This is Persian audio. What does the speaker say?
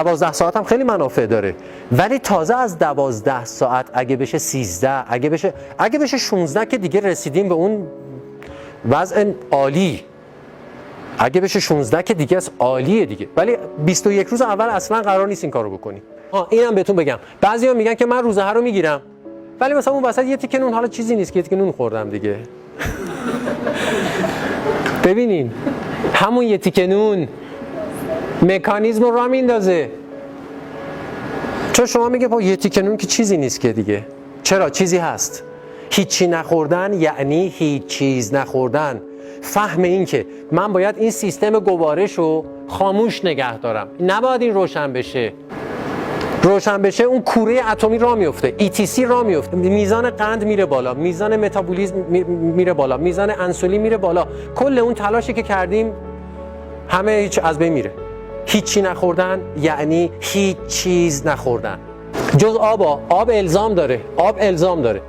12 ساعت هم خیلی منافع داره، ولی تازه از 12 ساعت اگه بشه 13، اگه بشه 16 که دیگه رسیدیم به اون وضع عالی. اگه بشه 16 که دیگه از عالیه دیگه. ولی 21 روز اول اصلا قرار نیست این کارو بکنی. اینم بهتون بگم، بعضیا میگن که من روزه ها رو میگیرم، ولی مثلا اون وسط یه تیکه نون، حالا چیزی نیست که یه تیکه نون خوردم دیگه. ببینین همون یه تیکه نون مکانیزم رو راه میندازه. چون شما میگه با یه تیکه نون که چیزی نیست که دیگه. چرا؟ چیزی هست. هیچی نخوردن یعنی هیچ چیز نخوردن. فهم این که من باید این سیستم گوارش رو خاموش نگه دارم، نباید این روشن بشه. روشن بشه اون کوره اتمی راه میفته، ETC راه میفته، میزان قند میره بالا، میزان متابولیسم میره بالا، میزان انسولین میره بالا. کل اون تلاشی که کردیم همه هیچ از بین میره. هیچی نخوردن یعنی هیچ چیز نخوردن. جز آب الزام داره.